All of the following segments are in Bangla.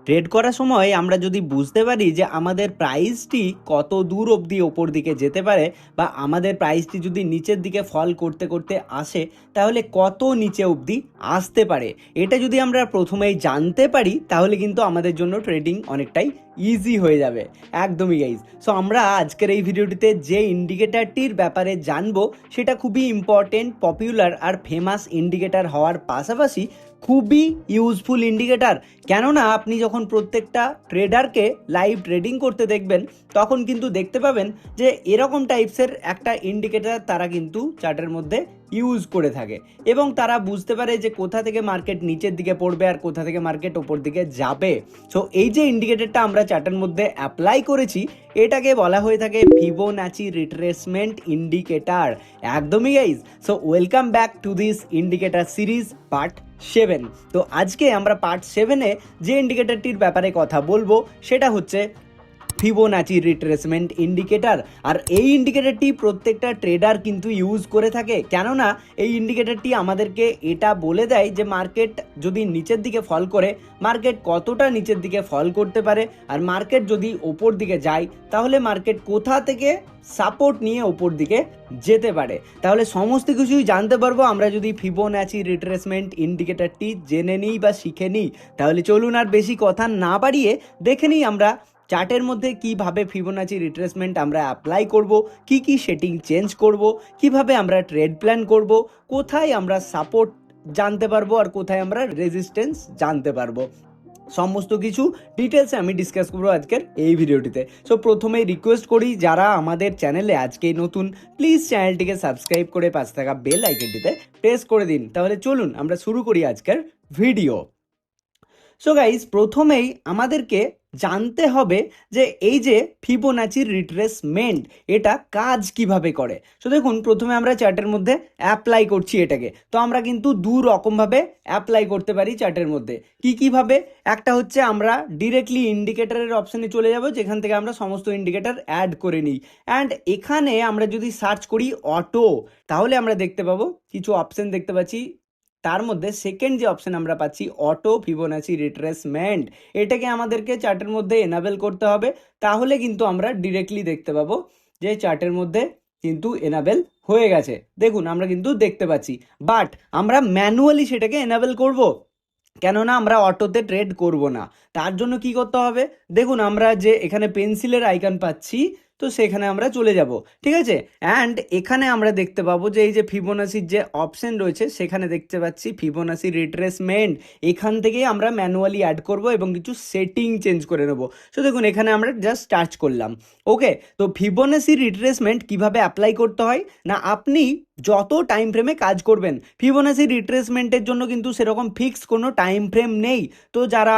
ট্রেড করার সময় আমরা যদি বুঝতে পারি যে আমাদের প্রাইসটি কত দূর অবধি ওপর দিকে যেতে পারে বা আমাদের প্রাইসটি যদি নিচের দিকে ফল করতে করতে আসে তাহলে কত নিচে অবধি আসতে পারে, এটা যদি আমরা প্রথমেই জানতে পারি তাহলে কিন্তু আমাদের জন্য ট্রেডিং অনেকটাই ইজি হয়ে যাবে। একদমই গাইজ। সো আমরা আজকের এই ভিডিওটিতে যে ইন্ডিকেটারটির ব্যাপারে জানবো সেটা খুবই ইম্পর্টেন্ট, পপুলার আর ফেমাস ইন্ডিকেটার হওয়ার পাশাপাশি খুবই ইউজফুল ইন্ডিকেটার। কেননা আপনি যখন প্রত্যেকটা ট্রেডারকে লাইভ ট্রেডিং করতে দেখবেন তখন কিন্তু দেখতে পাবেন যে এরকম টাইপসের একটা ইন্ডিকেটার তারা কিন্তু চার্টের মধ্যে ইউজ করে থাকে এবং তারা বুঝতে পারে যে কোথা থেকে মার্কেট নিচের দিকে পড়বে আর কোথা থেকে মার্কেট ওপর দিকে যাবে। সো এই যে ইন্ডিকেটরটা আমরা চার্টের মধ্যে অ্যাপ্লাই করেছি এটাকে বলা হয়ে থাকে ফিবোনাচি রিট্রেসমেন্ট ইন্ডিকেটার। একদমই guys. So welcome back to this indicator series part 7। তো আজকে আমরা পার্ট 7-এ যে ইন্ডিকেটরটির ব্যাপারে কথা বলবো সেটা হচ্ছে ফিবোনাচি রিট্রেসমেন্ট ইন্ডিকেটার। আর এই ইন্ডিকেটরটি প্রত্যেকটা ট্রেডার কিন্তু ইউজ করে থাকে, কেননা এই ইন্ডিকেটরটি আমাদেরকে এটা বলে দেয় যে মার্কেট যদি নিচের দিকে ফল করে মার্কেট কতটা নিচের দিকে ফল করতে পারে, আর মার্কেট যদি ওপর দিকে যায় তাহলে মার্কেট কোথা থেকে সাপোর্ট নিয়ে ওপর দিকে যেতে পারে। তাহলে সমস্ত কিছুই জানতে পারবো আমরা যদি ফিবোনাচি রিট্রেসমেন্ট ইন্ডিকেটরটি জেনে নিই বা শিখে নিই। তাহলে চলুন আর বেশি কথা না বাড়িয়ে দেখে নিই আমরা চার্টের মধ্যে কিভাবে ফিবোনাচি রিট্রেসমেন্ট আমরা অ্যাপ্লাই করব, কি কি সেটিং চেঞ্জ করব, কিভাবে আমরা ট্রেড প্ল্যান করব, কোথায় আমরা সাপোর্ট জানতে পারবো আর কোথায় আমরা রেজিস্ট্যান্স জানতে পারবো। সমস্ত কিছু ডিটেলসে আমি ডিসকাস করবো আজকের এই ভিডিওটিতে। সো প্রথমেই রিকোয়েস্ট করি যারা আমাদের চ্যানেলে আজকেই নতুন প্লিজ চ্যানেলটিকে সাবস্ক্রাইব করে পাশে থাকা বেল আইকনটিতে প্রেস করে দিন। তাহলে চলুন আমরা শুরু করি আজকের ভিডিও। সো গাইজ, প্রথমেই আমাদেরকে জানতে হবে যে এই যে ফিবোনাচির রিট্রেসমেন্ট এটা কাজ কিভাবে করে। সো দেখুন, প্রথমে আমরা চার্টের মধ্যে অ্যাপ্লাই করছি এটাকে। তো আমরা কিন্তু দু রকমভাবে অ্যাপ্লাই করতে পারি চার্টের মধ্যে। কিভাবে? একটা হচ্ছে আমরা ডিরেক্টলি ইন্ডিকেটারের অপশানে চলে যাব, যেখান থেকে আমরা সমস্ত ইন্ডিকেটার অ্যাড করে নিই। অ্যান্ড এখানে আমরা যদি সার্চ করি অটো, তাহলে আমরা দেখতে পাবো কিছু অপশান দেখতে পাচ্ছি। তার মধ্যে সেকেন্ড যে অপশন আমরা পাচ্ছি অটো ফিবোনাচি রিট্রেসমেন্ট, এটাকে আমাদেরকে চার্টের মধ্যে এনাবেল করতে হবে। তাহলে কিন্তু আমরা ডিরেক্টলি দেখতে পাবো যে চার্টের মধ্যে কিন্তু এনাবেল হয়ে গেছে। দেখুন আমরা কিন্তু দেখতে পাচ্ছি, বাট আমরা ম্যানুয়ালি সেটাকে এনাবেল করব, কেননা আমরা অটোতে ট্রেড করব না। তার জন্য কি করতে হবে? দেখুন আমরা যে এখানে পেন্সিলের আইকন পাচ্ছি, তো সেখানে আমরা চলে যাব, ঠিক আছে। অ্যান্ড এখানে আমরা দেখতে পাবো যে এই যে ফিবোনাচির যে অপশন রয়েছে সেখানে দেখতে পাচ্ছি ফিবোনাচি রিট্রেসমেন্ট। এখান থেকেই আমরা ম্যানুয়ালি অ্যাড করব এবং কিছু সেটিং চেঞ্জ করে নেব। তো দেখুন এখানে আমরা জাস্ট টাচ করলাম। ওকে, তো ফিবোনাচি রিট্রেসমেন্ট কিভাবে অ্যাপ্লাই করতে হয় না, আপনি যত টাইম ফ্রেমে কাজ করবেন, ফিবোনাচি রিট্রেসমেন্টের জন্য কিন্তু সেরকম ফিক্স কোনো টাইম ফ্রেম নেই। তো যারা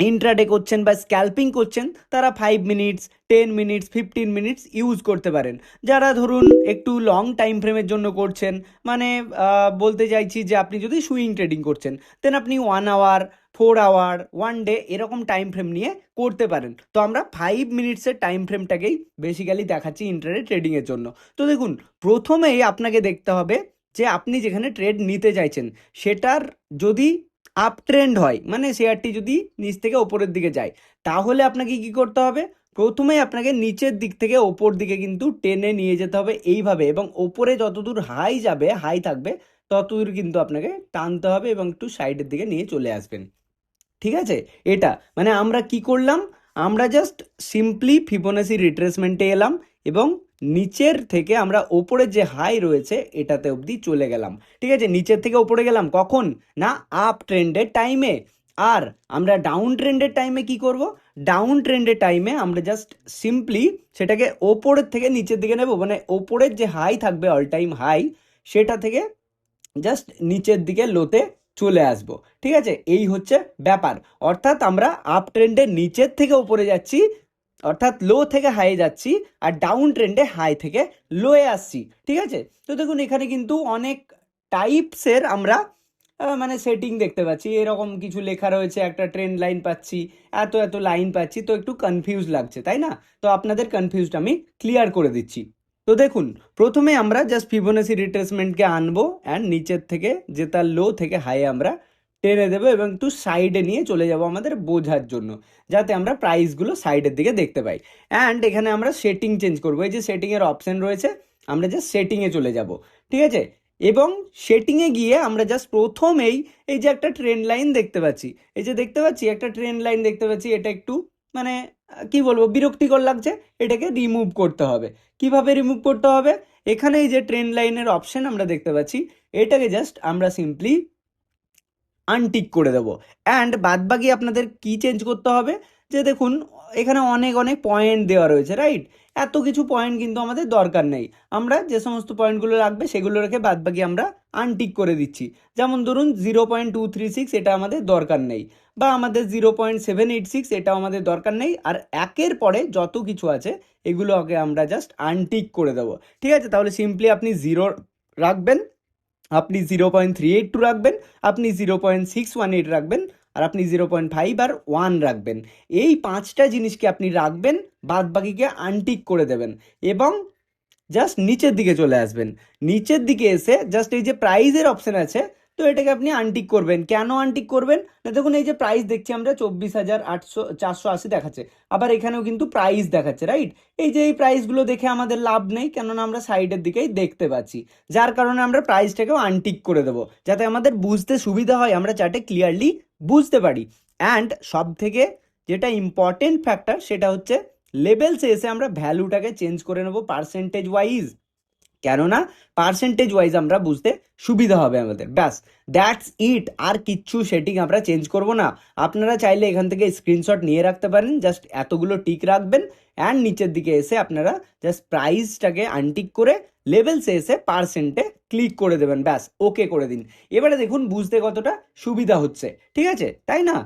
ইন্ট্রাডে করছেন বা স্ক্যাল্পিং করছেন তারা 5 মিনিটস, 10 মিনিটস, 15 মিনিটস ইউজ করতে পারেন। যারা ধরুন একটু লং টাইম ফ্রেমের জন্য করছেন, মানে বলতে চাইছি যে আপনি যদি সুইং ট্রেডিং করছেন দেন আপনি 1 আওয়ার, 4 আওয়ার, 1 ডে এরকম টাইম ফ্রেম নিয়ে করতে পারেন। তো আমরা 5 মিনিটসের টাইম ফ্রেমটাকেই বেসিক্যালি দেখাচ্ছি ইন্ট্রাডে ট্রেডিংয়ের জন্য। তো দেখুন, প্রথমেই আপনাকে দেখতে হবে যে আপনি যেখানে ট্রেড নিতে চাইছেন সেটার যদি আপ ট্রেন্ড হয়, মানে শেয়ারটি যদি নিচ থেকে ওপরের দিকে যায়, তাহলে আপনাকে কি করতে হবে? প্রথমেই আপনাকে নিচের দিক থেকে ওপর দিকে কিন্তু টেনে নিয়ে যেতে হবে এইভাবে, এবং ওপরে যতদূর হাই যাবে, হাই থাকবে ততদূর কিন্তু আপনাকে টানতে হবে এবং একটু সাইডের দিকে নিয়ে চলে আসবেন, ঠিক আছে। এটা মানে আমরা কি করলাম, আমরা জাস্ট সিম্পলি ফিবোনাচি রিট্রেসমেন্টে এলাম এবং নিচের থেকে আমরা ওপরের যে হাই রয়েছে এটাতে অবধি চলে গেলাম, ঠিক আছে। নিচের থেকে ওপরে গেলাম কখন? না, আপ ট্রেন্ডের টাইমে। আর আমরা ডাউন ট্রেন্ডের টাইমে কি করব? ডাউন ট্রেন্ডের টাইমে আমরা জাস্ট সিম্পলি সেটাকে ওপরের থেকে নিচের দিকে নেব, মানে ওপরের যে হাই থাকবে অল টাইম হাই, সেটা থেকে জাস্ট নিচের দিকে লোতে চলে আসবো, ঠিক আছে। এই হচ্ছে ব্যাপার। অর্থাৎ আমরা আপ ট্রেন্ডে নিচের থেকে উপরে যাচ্ছি, অর্থাৎ লো থেকে হাই যাচ্ছি, আর ডাউন ট্রেন্ডে হাই থেকে লোয়ে আসছি, ঠিক আছে। তো দেখুন এখানে কিন্তু অনেক টাইপসের আমরা মানে সেটিং দেখতে পাচ্ছি। এরকম কিছু লেখা রয়েছে, একটা ট্রেন্ড লাইন পাচ্ছি, এত এত লাইন পাচ্ছি, তো একটু কনফিউজ লাগছে তাই না? তো আপনাদের কনফিউজড আমি ক্লিয়ার করে দিচ্ছি। তো দেখুন, প্রথমে আমরা জাস্ট ফিবোনাচি রিট্রেসমেন্টকে আনবো অ্যান্ড নিচের থেকে যে তার লো থেকে হাই আমরা টেনে দেবো এবং একটু সাইডে নিয়ে চলে যাব আমাদের বোঝার জন্য, যাতে আমরা প্রাইসগুলো সাইডের দিকে দেখতে পাই। অ্যান্ড এখানে আমরা সেটিং চেঞ্জ করবো, এই যে সেটিংয়ের অপশন রয়েছে, আমরা জাস্ট সেটিংয়ে চলে যাব, ঠিক আছে। এবং সেটিংয়ে গিয়ে আমরা জাস্ট প্রথমেই এই যে একটা ট্রেন্ড লাইন দেখতে পাচ্ছি, এই যে দেখতে পাচ্ছি একটা ট্রেন্ড লাইন দেখতে পাচ্ছি, এটা একটু মানে কি বলবো, বিরক্তিকর লাগছে, এটাকে রিমুভ করতে হবে। কিভাবে রিমুভ করতে হবে? এখানে এই যে ট্রেন্ড লাইনের অপশন আমরা দেখতে পাচ্ছি, এটাকে জাস্ট আমরা সিম্পলি আনটিক করে দেবো। অ্যান্ড বাদবাকি আপনাদের কি চেঞ্জ করতে হবে, যে দেখুন এখানে অনেক অনেক পয়েন্ট দেওয়া রয়েছে, রাইট? এত কিছু পয়েন্ট কিন্তু আমাদের দরকার নেই, আমরা যে সমস্ত পয়েন্টগুলো লাগবে সেগুলো রেখে বাদবাকি আমরা আনটিক করে দিচ্ছি। যেমন ধরুন 0.236 এটা আমাদের দরকার নেই, বা আমাদের 0.786 এটাও আমাদের দরকার নেই। আর একের পরে যত কিছু আছে এগুলোকে আমরা জাস্ট আনটিক করে দেবো, ঠিক আছে। তাহলে সিম্পলি আপনি 0 রাখবেন, আপনি 0.382 রাখবেন, আপনি 0.618 রাখবেন, আর আপনি 0.5 আর 1 রাখবেন। এই 5টা জিনিসকে আপনি রাখবেন, বাদ বাকিকে আনটিক করে দেবেন এবং জাস্ট নিচের দিকে চলে আসবেন। নিচের দিকে এসে জাস্ট এই যে প্রাইজের অপশন আছে, তো এটাকে আপনি আনটিক করবেন। কেন আনটিক করবেন না, দেখুন এই যে প্রাইস দেখছি আমরা 24,480 দেখাচ্ছে, আবার এখানেও কিন্তু প্রাইস দেখাচ্ছে, রাইট? এই যে এই প্রাইসগুলো দেখে আমাদের লাভ নেই, কেননা আমরা সাইডের দিকেই দেখতে পাচ্ছি, যার কারণে আমরা প্রাইসটাকেও আনটিক করে দেবো, যাতে আমাদের বুঝতে সুবিধা হয়, আমরা চার্টে ক্লিয়ারলি বুঝতে পারি। অ্যান্ড সব থেকে যেটা ইম্পর্টেন্ট ফ্যাক্টর সেটা হচ্ছে লেভেলসে এসে আমরা ভ্যালুটাকে চেঞ্জ করে নেব পার্সেন্টেজ ওয়াইজ, কেননা পার্সেন্টেজ ওয়াইজ আমরা বুঝতে সুবিধা হবে আমাদের। ব্যাস, দ্যাটস ইট। আর কিচ্ছু সেটিং আমরা চেঞ্জ করব না। আপনারা চাইলে এখান থেকে স্ক্রিনশট নিয়ে রাখতে পারেন, জাস্ট এতগুলো টিক রাখবেন অ্যান্ড নিচের দিকে এসে আপনারা জাস্ট প্রাইসটাকে আনটিক করে লেভেলসে এসে পার্সেন্টে ক্লিক করে দেবেন, ব্যাস ওকে করে দিন। এবারে দেখুন বুঝতে কতটা সুবিধা হচ্ছে, ঠিক আছে, তাই না?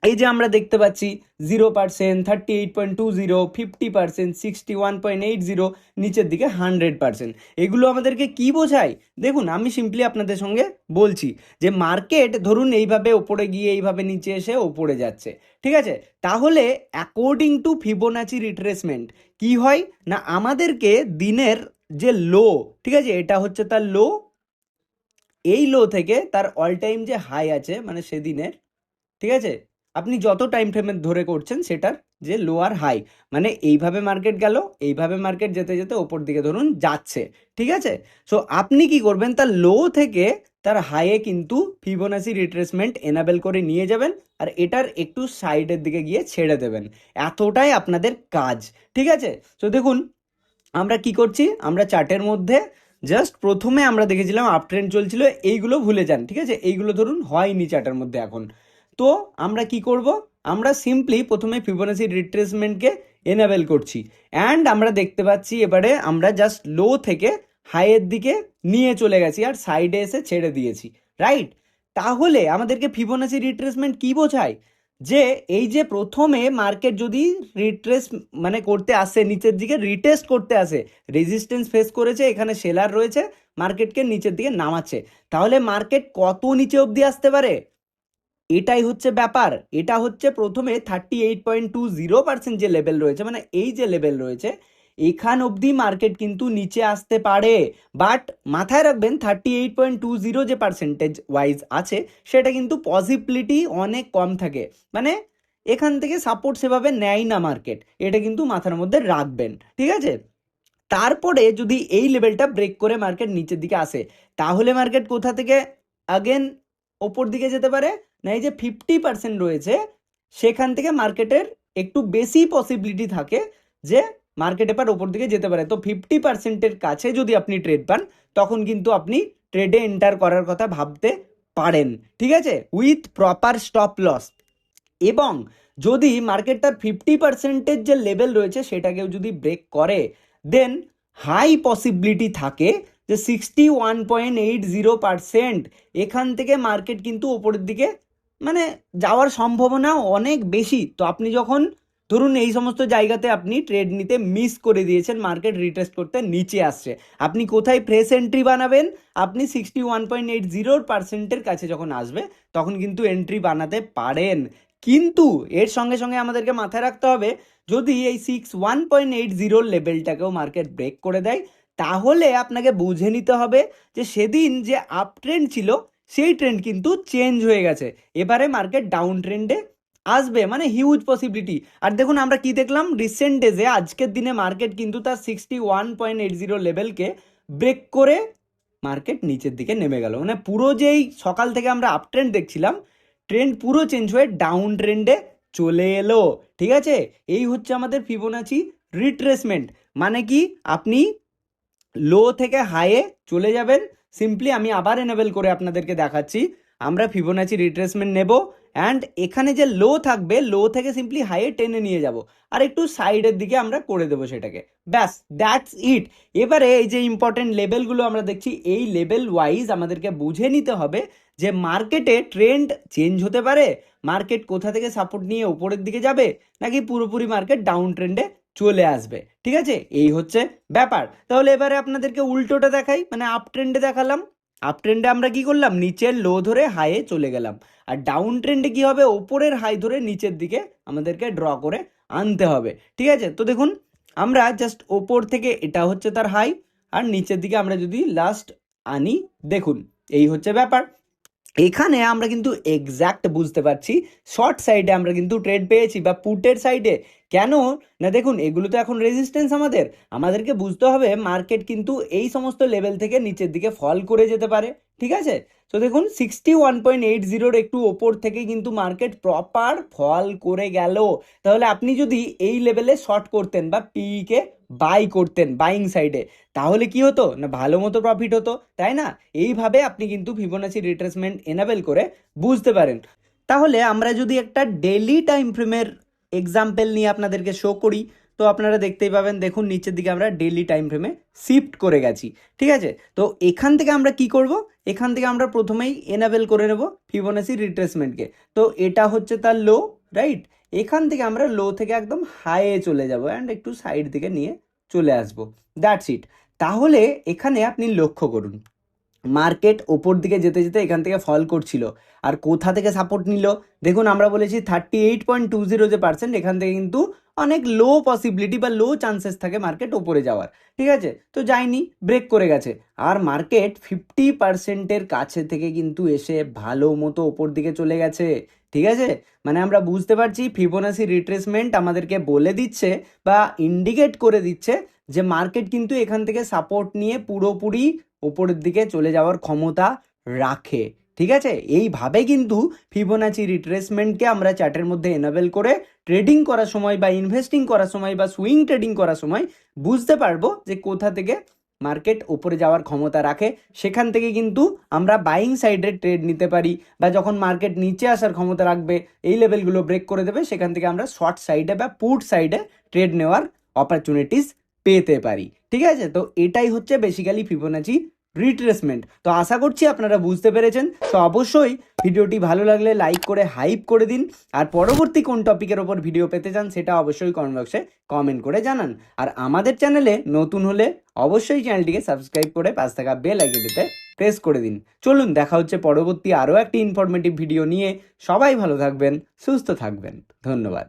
এই যে আমরা দেখতে পাচ্ছি 0%, 38.20, 50%, 61.80, নিচের দিকে 100%। এগুলো আমাদেরকে কি বোঝায়? দেখুন আমি সিম্পলি আপনাদের সঙ্গে বলছি যে মার্কেট ধরুন এইভাবে ওপরে গিয়ে এইভাবে নিচে এসে ওপরে যাচ্ছে, ঠিক আছে। তাহলে অ্যাকর্ডিং টু ফিবোনাচি রিট্রেসমেন্ট কি হয় না, আমাদেরকে দিনের যে লো, ঠিক আছে, এটা হচ্ছে তার লো, এই লো থেকে তার অল টাইম যে হাই আছে মানে সেদিনের, ঠিক আছে, আপনি যত টাইম ফ্রেমের ধরে করছেন সেটার যে লোয়ার হাই, মানে এইভাবে মার্কেট গেল, এইভাবে মার্কেট যেতে যেতে ওপর দিকে ধরুন যাচ্ছে, ঠিক আছে। সো আপনি কি করবেন, তার লো থেকে তার হাইয়ে কিন্তু ফিবোনাচি রিট্রেসমেন্ট এনাবেল করে নিয়ে যাবেন, আর এটার একটু সাইডের দিকে গিয়ে ছেড়ে দেবেন। এতটাই আপনাদের কাজ, ঠিক আছে। তো দেখুন আমরা কি করছি, আমরা চার্টের মধ্যে জাস্ট প্রথমে আমরা দেখেছিলাম আপ ট্রেন্ড চলছিল, এইগুলো ভুলে যান, ঠিক আছে, এইগুলো ধরুন হয়নি চার্টের মধ্যে এখন। তো আমরা কি করব, আমরা সিম্পলি প্রথমে ফিবোনাচি রিট্রেসমেন্টকে এনেবেল করছি, অ্যান্ড আমরা দেখতে পাচ্ছি এবারে আমরা জাস্ট লো থেকে হাইয়ের দিকে নিয়ে চলে গেছি আর সাইডে এসে ছেড়ে দিয়েছি, রাইট? তাহলে আমাদেরকে ফিবোনাচি রিট্রেসমেন্ট কি বোঝায়, যে এই যে প্রথমে মার্কেট যদি রিট্রেস মানে করতে আসে, নিচের দিকে রিটেস্ট করতে আসে, রেজিস্ট্যান্স ফেস করেছে, এখানে সেলার রয়েছে, মার্কেটকে নিচের দিকে নামাচ্ছে, তাহলে মার্কেট কত নিচে অবধি আসতে পারে, এটাই হচ্ছে ব্যাপার। এটা হচ্ছে প্রথমে 38.20% যে লেভেল রয়েছে, মানে এই যে লেভেল রয়েছে এখান অবধি মার্কেট কিন্তু নিচে আসতে পারে। বাট মাথায় রাখবেন 38.20 যে পার্সেন্টেজ ওয়াইজ আছে সেটা কিন্তু পসিবিলিটি অনেক কম থাকে, মানে এখান থেকে সাপোর্ট সেভাবে নেয় না মার্কেট, এটা কিন্তু মাথার মধ্যে রাখবেন, ঠিক আছে। তারপরে যদি এই লেভেলটা ব্রেক করে মার্কেট নিচের দিকে আসে, তাহলে মার্কেট কোথা থেকে আগেন ওপর দিকে যেতে পারে না, এই যে 50% রয়েছে সেখান থেকে মার্কেটের একটু বেশি পসিবিলিটি থাকে যে মার্কেট এবার ওপর দিকে যেতে পারে। তো 50%-এর কাছে যদি আপনি ট্রেড পান তখন কিন্তু আপনি ট্রেডে এন্টার করার কথা ভাবতে পারেন, ঠিক আছে, উইথ প্রপার স্টপ লস। এবং যদি মার্কেট তার 50%-এর যে লেভেল রয়েছে সেটাকেও যদি ব্রেক করে, দেন হাই পসিবিলিটি থাকে যে 61.80% এখান থেকে মার্কেট কিন্তু ওপরের দিকে মানে যাওয়ার সম্ভাবনা অনেক বেশি। তো আপনি যখন ধরুন এই সমস্ত জায়গাতে আপনি ট্রেড নিতে মিস করে দিয়েছেন, মার্কেট রিটেস্ট করতে নিচে আসছে, আপনি কোথায় ফ্রেশ এন্ট্রি বানাবেন, আপনি 61.80%-এর কাছে যখন আসবে তখন কিন্তু এন্ট্রি বানাতে পারেন। কিন্তু এর সঙ্গে সঙ্গে আমাদেরকে মাথায় রাখতে হবে, যদি এই 61.80 লেভেলটাকেও মার্কেট ব্রেক করে দেয়, তাহলে আপনাকে বুঝে নিতে হবে যে সেদিন যে আপ ট্রেন্ড ছিল সেই ট্রেন্ড কিন্তু চেঞ্জ হয়ে গেছে, এবারে মার্কেট ডাউন ট্রেন্ডে আসবে, মানে হিউজ পসিবিলিটি। আর দেখুন আমরা কি দেখলাম রিসেন্ট ডেজে, আজকের দিনে মার্কেট কিন্তু তার 61.80 লেভেলকে ব্রেক করে মার্কেট নিচের দিকে নেমে গেল, মানে পুরো যেই সকাল থেকে আমরা আপ ট্রেন্ড দেখছিলাম, ট্রেন্ড পুরো চেঞ্জ হয়ে ডাউন ট্রেন্ডে চলে এলো। ঠিক আছে, এই হচ্ছে আমাদের ফিবোনাচি রিট্রেসমেন্ট। মানে কি, আপনি লো থেকে হাইয়ে চলে যাবেন। সিম্পলি আমি আবার এনেবল করে আপনাদেরকে দেখাচ্ছি। আমরা ফিবোনাচি রিট্রেসমেন্ট নেব, অ্যান্ড এখানে যে লো থাকবে, লো থেকে সিম্পলি হাইয়ে টেনে নিয়ে যাব, আর একটু সাইডের দিকে আমরা করে দেবো সেটাকে, ব্যাস, দ্যাটস ইট। এবারে এই যে ইম্পর্টেন্ট লেভেলগুলো আমরা দেখছি, এই লেভেল ওয়াইজ আমাদেরকে বুঝে নিতে হবে যে মার্কেটে ট্রেন্ড চেঞ্জ হতে পারে, মার্কেট কোথা থেকে সাপোর্ট নিয়ে উপরের দিকে যাবে, নাকি পুরোপুরি মার্কেট ডাউন ট্রেন্ডে চলে আসবে। ঠিক আছে, এই হচ্ছে ব্যাপার। তাহলে এবারে আপনাদেরকে উল্টোটা দেখাই, মানে আপ ট্রেন্ডে দেখালাম। আপ ট্রেন্ডে আমরা কি করলাম, নিচের লো ধরে হাইয়ে চলে গেলাম। আর ডাউন ট্রেন্ডে কি হবে, ওপরের হাই ধরে নিচের দিকে আমাদেরকে ড্র করে আনতে হবে। ঠিক আছে, তো দেখুন আমরা জাস্ট ওপর থেকে, এটা হচ্ছে তার হাই, আর নিচের দিকে আমরা যদি লাস্ট আনি, দেখুন এই হচ্ছে ব্যাপার। এখানে আমরা কিন্তু এক্স্যাক্ট বুঝতে পারছি শর্ট সাইডে আমরা কিন্তু ট্রেড পেয়েছি, বা পুটের সাইডে। কেন না, দেখুন এগুলো তো এখন রেজিস্ট্যান্স, আমাদেরকে বুঝতে হবে মার্কেট কিন্তু এই সমস্ত লেভেল থেকে নিচের দিকে ফল করে যেতে পারে। ঠিক আছে, তো দেখুন 61.80 একটু ওপর থেকে কিন্তু মার্কেট প্রপার ফল করে গেল। তাহলে আপনি যদি এই লেভেলে শর্ট করতেন বা পিইকে বাই করতেন বাইং সাইডে, তাহলে কি হতো না, ভালো মতো প্রফিট হতো, তাই না? এইভাবে আপনি কিন্তু ফিবোনাচি রিট্রেসমেন্ট এনেবল করে বুঝতে পারেন। তাহলে আমরা যদি একটা ডেইলি টাইম ফ্রেমের এক্সাম্পল নিয়ে আপনাদেরকে শো করি, তো আপনারা দেখতেই পাবেন, দেখুন নিচের দিকে আমরা ডেইলি টাইম ফ্রেমে শিফট করে গেছি। ঠিক আছে, তো এখান থেকে আমরা কি করব, এখান থেকে আমরা প্রথমেই এনেবল করে নেব ফিবোনাচি রিট্রেসমেন্টকে। তো এটা হচ্ছে তার লো, রাইট? এখান থেকে আমরা লো থেকে একদম হাইয়ে চলে যাব, অ্যান্ড একটু সাইড দিকে নিয়ে চলে আসবো, দ্যাটস ইট। তাহলে এখানে আপনি লক্ষ্য করুন, মার্কেট ওপর দিকে যেতে যেতে এখান থেকে ফল করছিল, আর কোথা থেকে সাপোর্ট নিল, দেখুন আমরা বলেছি 38.20 যে পার্সেন্ট, এখান থেকে কিন্তু অনেক লো পসিবিলিটি বা লো চান্সেস থাকে মার্কেট ওপরে যাওয়ার। ঠিক আছে, তো যায়নি, ব্রেক করে গেছে, আর মার্কেট 50%-এর কাছে থেকে কিন্তু এসে ভালো মতো ওপর দিকে চলে গেছে। ঠিক আছে, মানে আমরা বুঝতে পারছি ফিবোনাচি রিট্রেসমেন্ট আমাদেরকে বলে দিচ্ছে বা ইন্ডিকেট করে দিচ্ছে যে মার্কেট কিন্তু এখান থেকে সাপোর্ট নিয়ে পুরোপুরি উপরের দিকে চলে যাওয়ার ক্ষমতা রাখে। ঠিক আছে, এইভাবে কিন্তু ফিবোনাচি রিট্রেসমেন্টকে আমরা চার্টের মধ্যে এনেবল করে ট্রেডিং করার সময় বা ইনভেস্টিং করার সময় বা সুইং ট্রেডিং করার সময় বুঝতে পারবো যে কোথা থেকে মার্কেট উপরে যাওয়ার ক্ষমতা রাখে। সেখান থেকে কিন্তু আমরা বাইং সাইডে ট্রেড নিতে পারি, বা যখন মার্কেট নিচে আসার ক্ষমতা রাখবে, এই লেভেলগুলো ব্রেক করে দেবে, সেখান থেকে আমরা শর্ট সাইডে বা পুট সাইডে ট্রেড নেওয়ার অপরচুনিটিস পেতে পারি। ঠিক আছে, তো এটাই হচ্ছে বেসিক্যালি ফিবোনাচি রিট্রেসমেন্ট। তো আশা করছি আপনারা বুঝতে পেরেছেন। তো অবশ্যই ভিডিওটি ভালো লাগলে লাইক করে হাইপ করে দিন, আর পরবর্তী কোন টপিকের ওপর ভিডিও পেতে চান সেটা অবশ্যই কমেন্ট বক্সে কমেন্ট করে জানান। আর আমাদের চ্যানেলে নতুন হলে অবশ্যই চ্যানেলটিকে সাবস্ক্রাইব করে পাশ থাকা বেল আইকনটিতে প্রেস করে দিন। চলুন দেখা হচ্ছে পরবর্তী আরও একটি ইনফরমেটিভ ভিডিও নিয়ে। সবাই ভালো থাকবেন, সুস্থ থাকবেন, ধন্যবাদ।